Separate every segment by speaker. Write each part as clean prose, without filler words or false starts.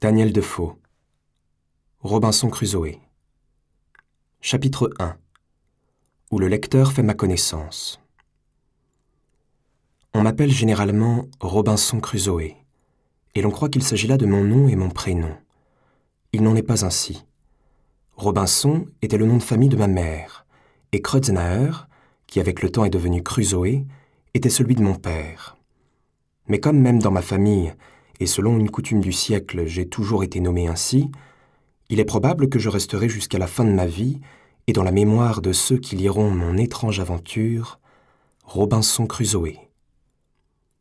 Speaker 1: Daniel Defoe. Robinson Crusoé. Chapitre 1. Où le lecteur fait ma connaissance. On m'appelle généralement Robinson Crusoé, et l'on croit qu'il s'agit là de mon nom et mon prénom. Il n'en est pas ainsi. Robinson était le nom de famille de ma mère, et Kreuznauer, qui avec le temps est devenu Crusoé, était celui de mon père. Mais comme même dans ma famille, et selon une coutume du siècle, j'ai toujours été nommé ainsi, il est probable que je resterai jusqu'à la fin de ma vie, et dans la mémoire de ceux qui liront mon étrange aventure, Robinson Crusoé.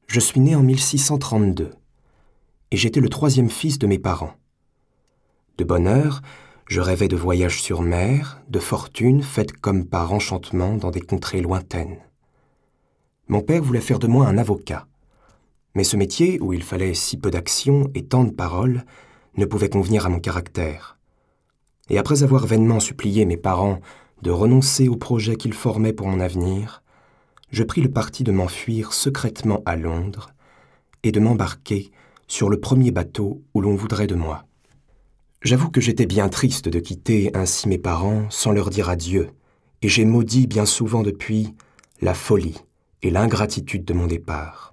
Speaker 1: Je suis né en 1632, et j'étais le troisième fils de mes parents. De bonne heure, je rêvais de voyages sur mer, de fortune faite comme par enchantement dans des contrées lointaines. Mon père voulait faire de moi un avocat. Mais ce métier, où il fallait si peu d'action et tant de paroles, ne pouvait convenir à mon caractère. Et après avoir vainement supplié mes parents de renoncer au projet qu'ils formaient pour mon avenir, je pris le parti de m'enfuir secrètement à Londres et de m'embarquer sur le premier bateau où l'on voudrait de moi. J'avoue que j'étais bien triste de quitter ainsi mes parents sans leur dire adieu, et j'ai maudit bien souvent depuis la folie et l'ingratitude de mon départ.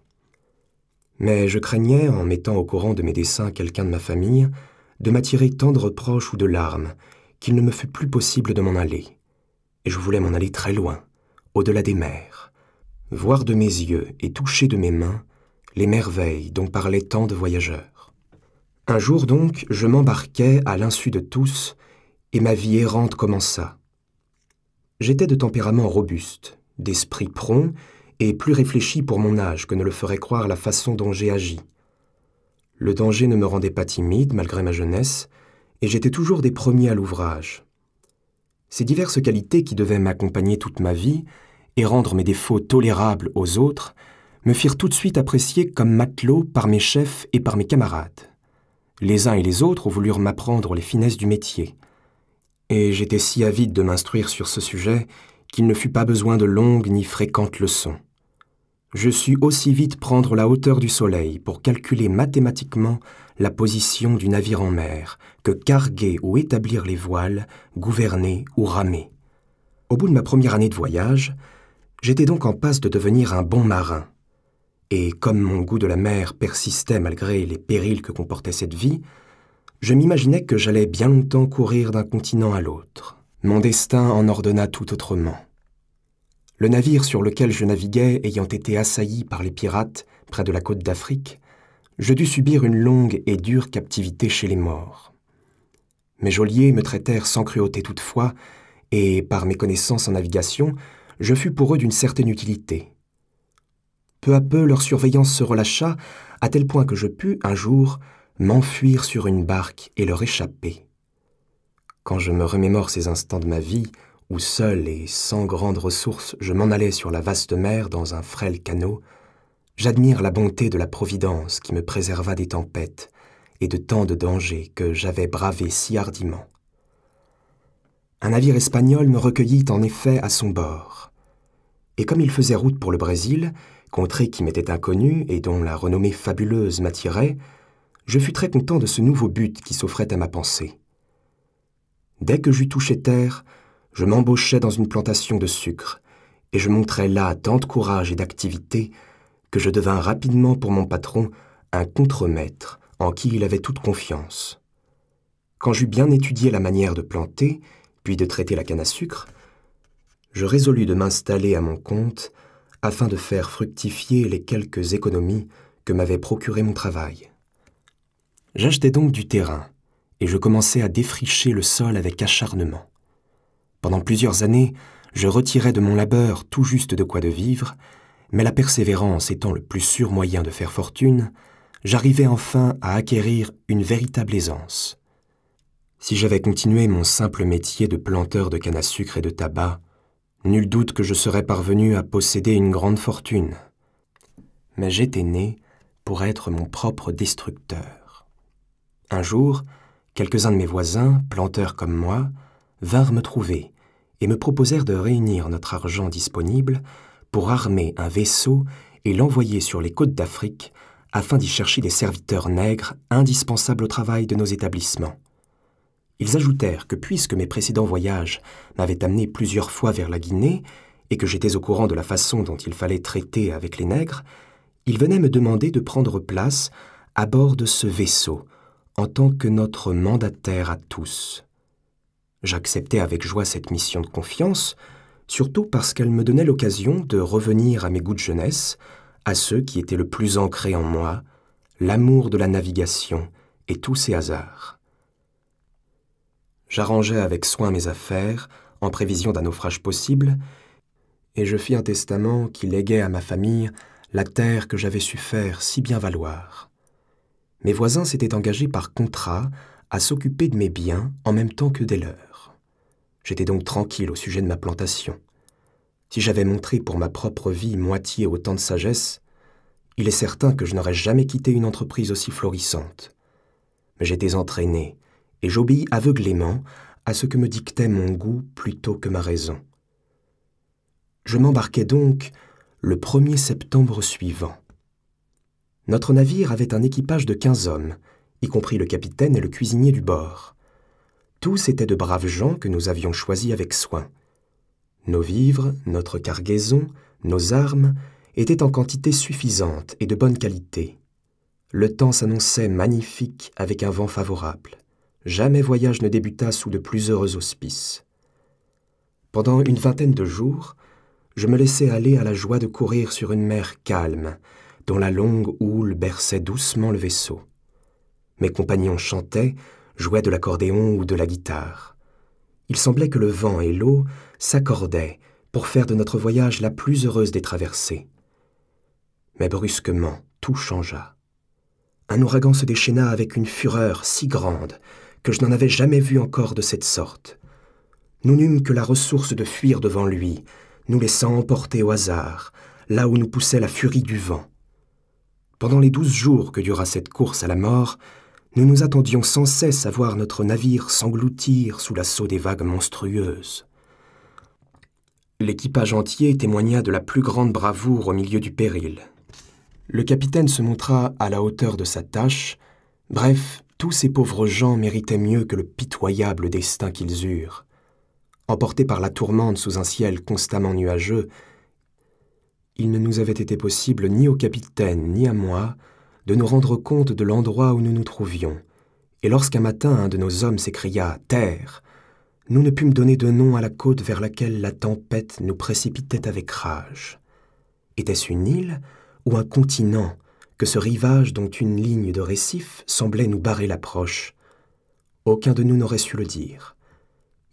Speaker 1: Mais je craignais, en mettant au courant de mes desseins quelqu'un de ma famille, de m'attirer tant de reproches ou de larmes qu'il ne me fut plus possible de m'en aller. Et je voulais m'en aller très loin, au-delà des mers, voir de mes yeux et toucher de mes mains les merveilles dont parlaient tant de voyageurs. Un jour donc, je m'embarquai à l'insu de tous, et ma vie errante commença. J'étais de tempérament robuste, d'esprit prompt, et plus réfléchi pour mon âge que ne le ferait croire la façon dont j'ai agi. Le danger ne me rendait pas timide, malgré ma jeunesse, et j'étais toujours des premiers à l'ouvrage. Ces diverses qualités qui devaient m'accompagner toute ma vie et rendre mes défauts tolérables aux autres me firent tout de suite apprécier comme matelot par mes chefs et par mes camarades. Les uns et les autres voulurent m'apprendre les finesses du métier, et j'étais si avide de m'instruire sur ce sujet qu'il ne fut pas besoin de longues ni fréquentes leçons. Je sus aussi vite prendre la hauteur du soleil pour calculer mathématiquement la position du navire en mer que carguer ou établir les voiles, gouverner ou ramer. Au bout de ma première année de voyage, j'étais donc en passe de devenir un bon marin. Et comme mon goût de la mer persistait malgré les périls que comportait cette vie, je m'imaginais que j'allais bien longtemps courir d'un continent à l'autre. Mon destin en ordonna tout autrement. Le navire sur lequel je naviguais ayant été assailli par les pirates près de la côte d'Afrique, je dus subir une longue et dure captivité chez les morts. Mes geôliers me traitèrent sans cruauté toutefois, et par mes connaissances en navigation, je fus pour eux d'une certaine utilité. Peu à peu, leur surveillance se relâcha, à tel point que je pus, un jour, m'enfuir sur une barque et leur échapper. Quand je me remémore ces instants de ma vie, où seul et sans grandes ressources je m'en allais sur la vaste mer dans un frêle canot, j'admire la bonté de la Providence qui me préserva des tempêtes et de tant de dangers que j'avais bravés si hardiment. Un navire espagnol me recueillit en effet à son bord, et comme il faisait route pour le Brésil, contrée qui m'était inconnue et dont la renommée fabuleuse m'attirait, je fus très content de ce nouveau but qui s'offrait à ma pensée. Dès que j'eus touché terre, je m'embauchai dans une plantation de sucre, et je montrai là tant de courage et d'activité que je devins rapidement pour mon patron un contremaître en qui il avait toute confiance. Quand j'eus bien étudié la manière de planter, puis de traiter la canne à sucre, je résolus de m'installer à mon compte afin de faire fructifier les quelques économies que m'avait procuré mon travail. J'achetai donc du terrain, et je commençai à défricher le sol avec acharnement. Pendant plusieurs années, je retirais de mon labeur tout juste de quoi de vivre, mais la persévérance étant le plus sûr moyen de faire fortune, j'arrivai enfin à acquérir une véritable aisance. Si j'avais continué mon simple métier de planteur de canne à sucre et de tabac, nul doute que je serais parvenu à posséder une grande fortune. Mais j'étais né pour être mon propre destructeur. Un jour, quelques-uns de mes voisins, planteurs comme moi, vinrent me trouver et me proposèrent de réunir notre argent disponible pour armer un vaisseau et l'envoyer sur les côtes d'Afrique afin d'y chercher des serviteurs nègres indispensables au travail de nos établissements. Ils ajoutèrent que puisque mes précédents voyages m'avaient amené plusieurs fois vers la Guinée et que j'étais au courant de la façon dont il fallait traiter avec les nègres, ils venaient me demander de prendre place à bord de ce vaisseau en tant que notre mandataire à tous. J'acceptais avec joie cette mission de confiance, surtout parce qu'elle me donnait l'occasion de revenir à mes goûts de jeunesse, à ceux qui étaient le plus ancrés en moi, l'amour de la navigation et tous ses hasards. J'arrangeais avec soin mes affaires, en prévision d'un naufrage possible, et je fis un testament qui léguait à ma famille la terre que j'avais su faire si bien valoir. Mes voisins s'étaient engagés par contrat à s'occuper de mes biens en même temps que des leurs. J'étais donc tranquille au sujet de ma plantation. Si j'avais montré pour ma propre vie moitié autant de sagesse, il est certain que je n'aurais jamais quitté une entreprise aussi florissante. Mais j'étais entraîné, et j'obéis aveuglément à ce que me dictait mon goût plutôt que ma raison. Je m'embarquai donc le 1er septembre suivant. Notre navire avait un équipage de 15 hommes, y compris le capitaine et le cuisinier du bord. Tous étaient de braves gens que nous avions choisis avec soin. Nos vivres, notre cargaison, nos armes étaient en quantité suffisante et de bonne qualité. Le temps s'annonçait magnifique avec un vent favorable. Jamais voyage ne débuta sous de plus heureux auspices. Pendant une vingtaine de jours, je me laissais aller à la joie de courir sur une mer calme, dont la longue houle berçait doucement le vaisseau. Mes compagnons chantaient, jouaient de l'accordéon ou de la guitare. Il semblait que le vent et l'eau s'accordaient pour faire de notre voyage la plus heureuse des traversées. Mais brusquement, tout changea. Un ouragan se déchaîna avec une fureur si grande que je n'en avais jamais vu encore de cette sorte. Nous n'eûmes que la ressource de fuir devant lui, nous laissant emporter au hasard, là où nous poussait la furie du vent. Pendant les 12 jours que dura cette course à la mort, nous nous attendions sans cesse à voir notre navire s'engloutir sous l'assaut des vagues monstrueuses. L'équipage entier témoigna de la plus grande bravoure au milieu du péril. Le capitaine se montra à la hauteur de sa tâche. Bref, tous ces pauvres gens méritaient mieux que le pitoyable destin qu'ils eurent. Emportés par la tourmente sous un ciel constamment nuageux, il ne nous avait été possible ni au capitaine ni à moi de nous rendre compte de l'endroit où nous nous trouvions, et lorsqu'un matin un de nos hommes s'écria « Terre !», nous ne pûmes donner de nom à la côte vers laquelle la tempête nous précipitait avec rage. Était-ce une île ou un continent que ce rivage dont une ligne de récifs semblait nous barrer l'approche? Aucun de nous n'aurait su le dire.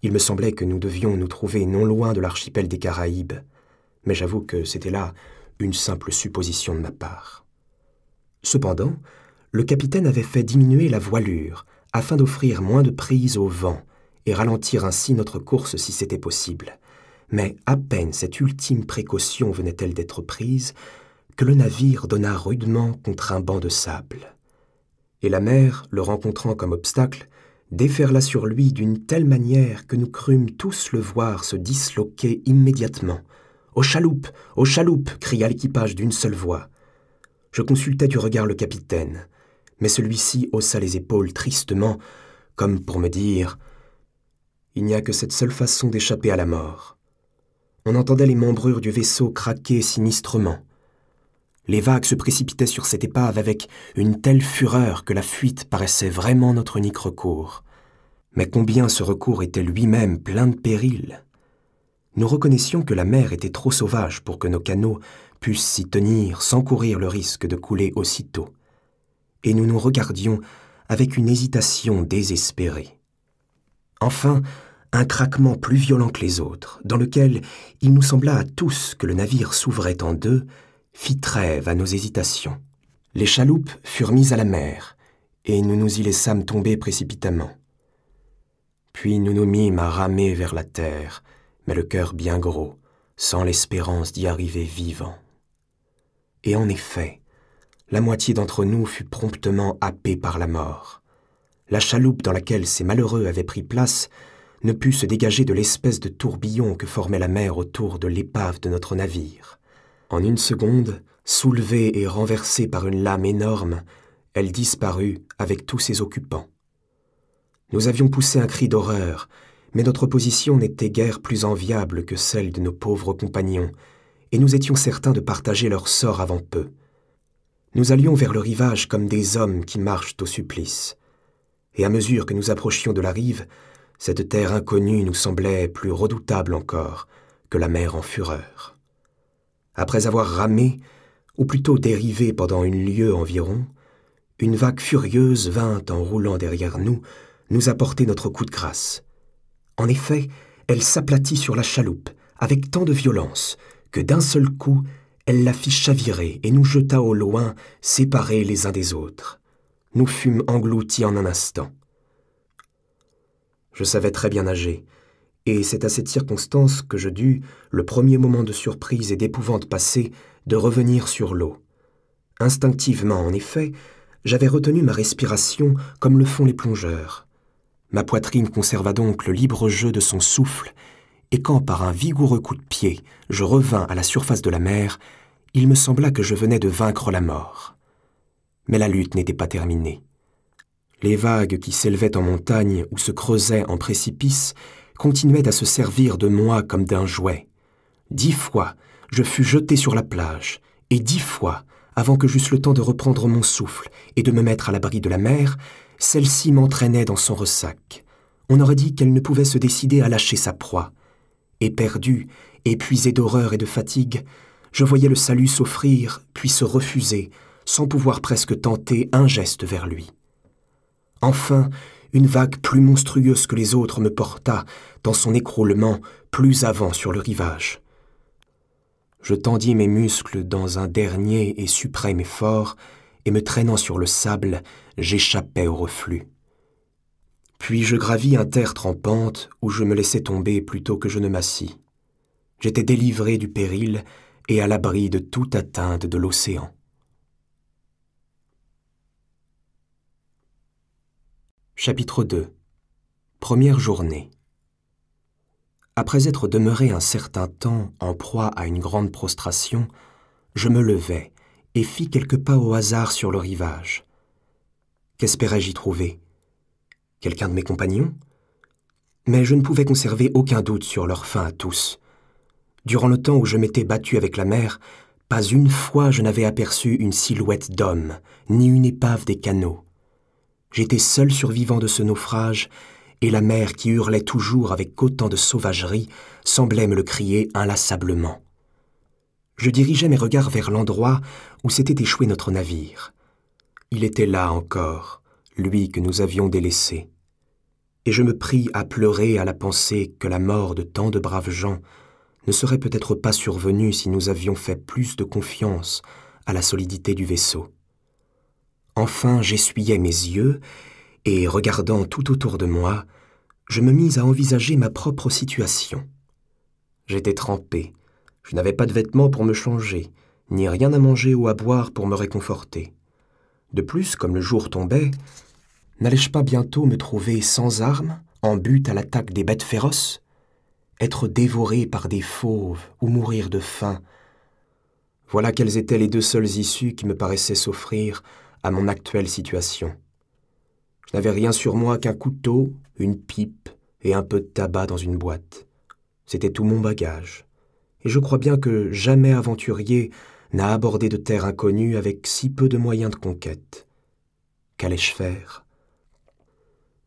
Speaker 1: Il me semblait que nous devions nous trouver non loin de l'archipel des Caraïbes, mais j'avoue que c'était là une simple supposition de ma part. Cependant, le capitaine avait fait diminuer la voilure afin d'offrir moins de prise au vent et ralentir ainsi notre course si c'était possible. Mais à peine cette ultime précaution venait-elle d'être prise que le navire donna rudement contre un banc de sable. Et la mer, le rencontrant comme obstacle, déferla sur lui d'une telle manière que nous crûmes tous le voir se disloquer immédiatement. « Aux chaloupes! Aux chaloupes !» cria l'équipage d'une seule voix. Je consultai du regard le capitaine, mais celui-ci haussa les épaules tristement, comme pour me dire « Il n'y a que cette seule façon d'échapper à la mort. » On entendait les membrures du vaisseau craquer sinistrement. Les vagues se précipitaient sur cette épave avec une telle fureur que la fuite paraissait vraiment notre unique recours. Mais combien ce recours était lui-même plein de périls! Nous reconnaissions que la mer était trop sauvage pour que nos canots pussent s'y tenir sans courir le risque de couler aussitôt. Et nous nous regardions avec une hésitation désespérée. Enfin, un craquement plus violent que les autres, dans lequel il nous sembla à tous que le navire s'ouvrait en deux, fit trêve à nos hésitations. Les chaloupes furent mises à la mer, et nous nous y laissâmes tomber précipitamment. Puis nous nous mîmes à ramer vers la terre, mais le cœur bien gros, sans l'espérance d'y arriver vivant. Et en effet, la moitié d'entre nous fut promptement happée par la mort. La chaloupe dans laquelle ces malheureux avaient pris place ne put se dégager de l'espèce de tourbillon que formait la mer autour de l'épave de notre navire. En une seconde, soulevée et renversée par une lame énorme, elle disparut avec tous ses occupants. Nous avions poussé un cri d'horreur, mais notre position n'était guère plus enviable que celle de nos pauvres compagnons, et nous étions certains de partager leur sort avant peu. Nous allions vers le rivage comme des hommes qui marchent au supplice, et à mesure que nous approchions de la rive, cette terre inconnue nous semblait plus redoutable encore que la mer en fureur. Après avoir ramé, ou plutôt dérivé pendant une lieue environ, une vague furieuse vint en roulant derrière nous apporter notre coup de grâce. En effet, elle s'aplatit sur la chaloupe avec tant de violence que d'un seul coup, elle la fit chavirer et nous jeta au loin, séparés les uns des autres. Nous fûmes engloutis en un instant. Je savais très bien nager, et c'est à cette circonstance que je dus, le premier moment de surprise et d'épouvante passé, de revenir sur l'eau. Instinctivement, en effet, j'avais retenu ma respiration comme le font les plongeurs. Ma poitrine conserva donc le libre jeu de son souffle, et quand par un vigoureux coup de pied je revins à la surface de la mer, il me sembla que je venais de vaincre la mort. Mais la lutte n'était pas terminée. Les vagues qui s'élevaient en montagne ou se creusaient en précipice continuaient à se servir de moi comme d'un jouet. 10 fois, je fus jeté sur la plage, et 10 fois, avant que j'eusse le temps de reprendre mon souffle et de me mettre à l'abri de la mer, celle-ci m'entraînait dans son ressac. On aurait dit qu'elle ne pouvait se décider à lâcher sa proie. Éperdu, épuisé d'horreur et de fatigue, je voyais le salut s'offrir, puis se refuser, sans pouvoir presque tenter un geste vers lui. Enfin, une vague plus monstrueuse que les autres me porta, dans son écroulement, plus avant sur le rivage. Je tendis mes muscles dans un dernier et suprême effort, et me traînant sur le sable, j'échappais au reflux. Puis je gravis un terre trempante où je me laissai tomber plutôt que je ne m'assis. J'étais délivré du péril et à l'abri de toute atteinte de l'océan. Chapitre 2. Première journée. Après être demeuré un certain temps en proie à une grande prostration, je me levai et fis quelques pas au hasard sur le rivage. Qu'espérais-je y trouver? Quelqu'un de mes compagnons? Mais je ne pouvais conserver aucun doute sur leur fin à tous. Durant le temps où je m'étais battu avec la mer, pas une fois je n'avais aperçu une silhouette d'homme, ni une épave des canaux. J'étais seul survivant de ce naufrage, et la mer qui hurlait toujours avec autant de sauvagerie semblait me le crier inlassablement. Je dirigeais mes regards vers l'endroit où s'était échoué notre navire. Il était là encore, lui que nous avions délaissé. Et je me pris à pleurer à la pensée que la mort de tant de braves gens ne serait peut-être pas survenue si nous avions fait plus de confiance à la solidité du vaisseau. Enfin, j'essuyai mes yeux, et regardant tout autour de moi, je me mis à envisager ma propre situation. J'étais trempé, je n'avais pas de vêtements pour me changer, ni rien à manger ou à boire pour me réconforter. De plus, comme le jour tombait, n'allais-je pas bientôt me trouver sans armes, en butte à l'attaque des bêtes féroces? Être dévoré par des fauves ou mourir de faim? Voilà quelles étaient les 2 seules issues qui me paraissaient s'offrir à mon actuelle situation. Je n'avais rien sur moi qu'un couteau, une pipe et un peu de tabac dans une boîte. C'était tout mon bagage. Et je crois bien que jamais aventurier n'a abordé de terre inconnue avec si peu de moyens de conquête. Qu'allais-je faire?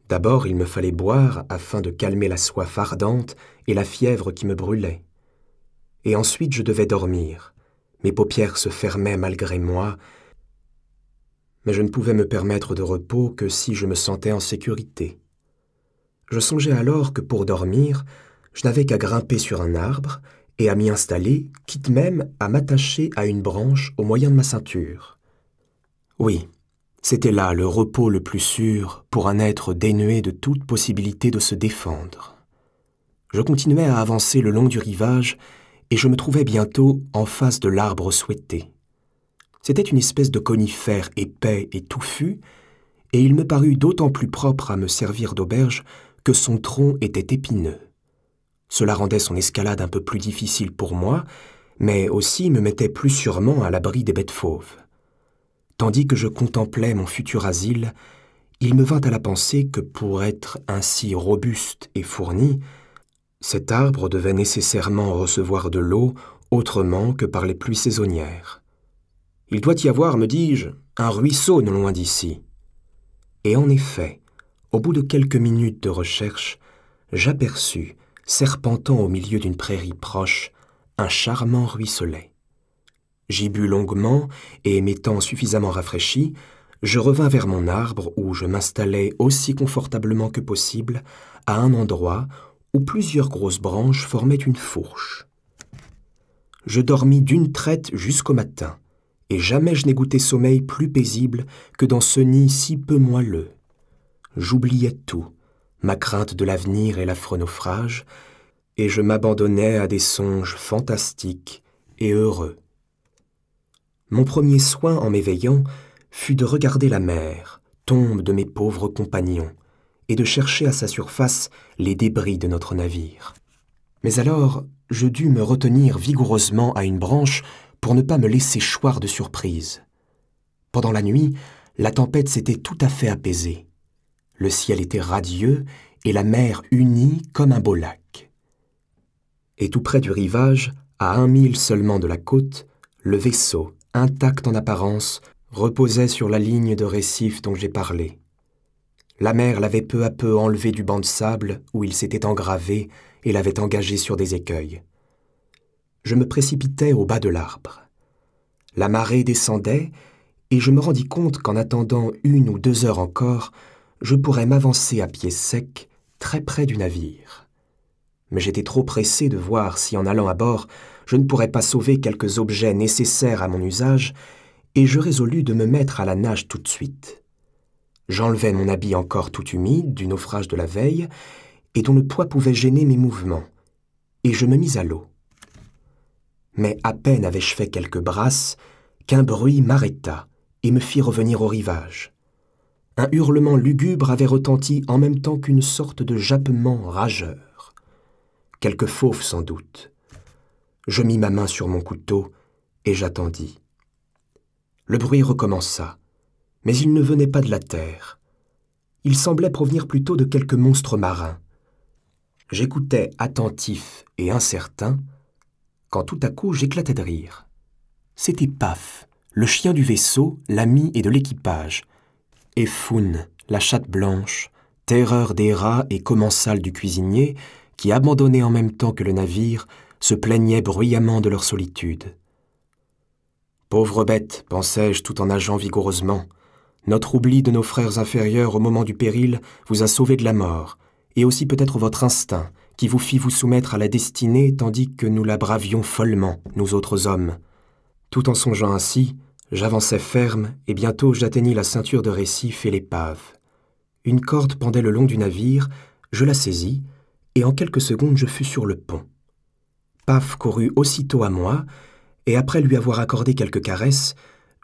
Speaker 1: D'abord, il me fallait boire afin de calmer la soif ardente et la fièvre qui me brûlait. Et ensuite, je devais dormir. Mes paupières se fermaient malgré moi, mais je ne pouvais me permettre de repos que si je me sentais en sécurité. Je songeais alors que pour dormir, je n'avais qu'à grimper sur un arbre et à m'y installer, quitte même à m'attacher à une branche au moyen de ma ceinture. Oui, c'était là le repos le plus sûr pour un être dénué de toute possibilité de se défendre. Je continuais à avancer le long du rivage et je me trouvais bientôt en face de l'arbre souhaité. C'était une espèce de conifère épais et touffu, et il me parut d'autant plus propre à me servir d'auberge que son tronc était épineux. Cela rendait son escalade un peu plus difficile pour moi, mais aussi me mettait plus sûrement à l'abri des bêtes fauves. Tandis que je contemplais mon futur asile, il me vint à la pensée que pour être ainsi robuste et fourni, cet arbre devait nécessairement recevoir de l'eau autrement que par les pluies saisonnières. Il doit y avoir, me dis-je, un ruisseau non loin d'ici. Et en effet, au bout de quelques minutes de recherche, j'aperçus, serpentant au milieu d'une prairie proche, un charmant ruisselet. J'y bus longuement, et m'étant suffisamment rafraîchi, je revins vers mon arbre où je m'installai aussi confortablement que possible à un endroit où plusieurs grosses branches formaient une fourche. Je dormis d'une traite jusqu'au matin, et jamais je n'ai goûté sommeil plus paisible que dans ce nid si peu moelleux. J'oubliais tout, ma crainte de l'avenir et l'affreux naufrage, et je m'abandonnais à des songes fantastiques et heureux. Mon premier soin en m'éveillant fut de regarder la mer, tombe de mes pauvres compagnons, et de chercher à sa surface les débris de notre navire. Mais alors, je dus me retenir vigoureusement à une branche pour ne pas me laisser choir de surprise. Pendant la nuit, la tempête s'était tout à fait apaisée. Le ciel était radieux et la mer unie comme un beau lac. Et tout près du rivage, à 1 mille seulement de la côte, le vaisseau, intact en apparence, reposait sur la ligne de récif dont j'ai parlé. La mer l'avait peu à peu enlevé du banc de sable où il s'était engravé et l'avait engagé sur des écueils. Je me précipitai au bas de l'arbre. La marée descendait, et je me rendis compte qu'en attendant 1 ou 2 heures encore, je pourrais m'avancer à pied sec, très près du navire. Mais j'étais trop pressé de voir si, en allant à bord, je ne pourrais pas sauver quelques objets nécessaires à mon usage, et je résolus de me mettre à la nage tout de suite. J'enlevai mon habit encore tout humide du naufrage de la veille, et dont le poids pouvait gêner mes mouvements, et je me mis à l'eau. Mais à peine avais-je fait quelques brasses qu'un bruit m'arrêta et me fit revenir au rivage. Un hurlement lugubre avait retenti en même temps qu'une sorte de jappement rageur. Quelque fauve sans doute. Je mis ma main sur mon couteau et j'attendis. Le bruit recommença, mais il ne venait pas de la terre. Il semblait provenir plutôt de quelque monstre marin. J'écoutais attentif et incertain, quand tout à coup j'éclatai de rire. C'était Paf, le chien du vaisseau, l'ami et de l'équipage, et Foun, la chatte blanche, terreur des rats et commensal du cuisinier, qui, abandonnés en même temps que le navire, se plaignaient bruyamment de leur solitude. Pauvre bête, pensai-je tout en nageant vigoureusement, notre oubli de nos frères inférieurs au moment du péril vous a sauvé de la mort, et aussi peut-être votre instinct, qui vous fit vous soumettre à la destinée tandis que nous la bravions follement, nous autres hommes. Tout en songeant ainsi, j'avançai ferme, et bientôt j'atteignis la ceinture de récif et l'épave. Une corde pendait le long du navire, je la saisis, et en quelques secondes je fus sur le pont. Paf courut aussitôt à moi, et après lui avoir accordé quelques caresses,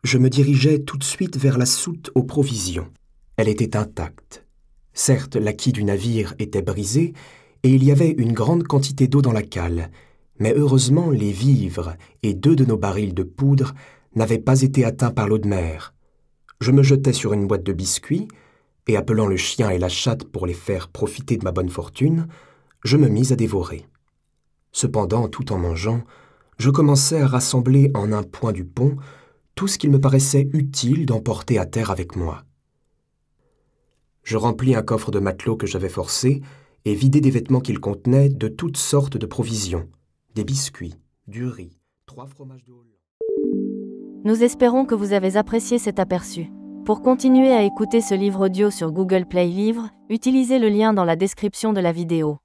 Speaker 1: je me dirigeai tout de suite vers la soute aux provisions. Elle était intacte. Certes, la quille du navire était brisée, et il y avait une grande quantité d'eau dans la cale, mais heureusement les vivres et 2 de nos barils de poudre n'avaient pas été atteints par l'eau de mer. Je me jetai sur une boîte de biscuits, et appelant le chien et la chatte pour les faire profiter de ma bonne fortune, je me mis à dévorer. Cependant, tout en mangeant, je commençai à rassembler en un point du pont tout ce qu'il me paraissait utile d'emporter à terre avec moi. Je remplis un coffre de matelot que j'avais forcé et vidai des vêtements qu'il contenait de toutes sortes de provisions, des biscuits, du riz, 3 fromages de Hollande.
Speaker 2: Nous espérons que vous avez apprécié cet aperçu. Pour continuer à écouter ce livre audio sur Google Play Livres, utilisez le lien dans la description de la vidéo.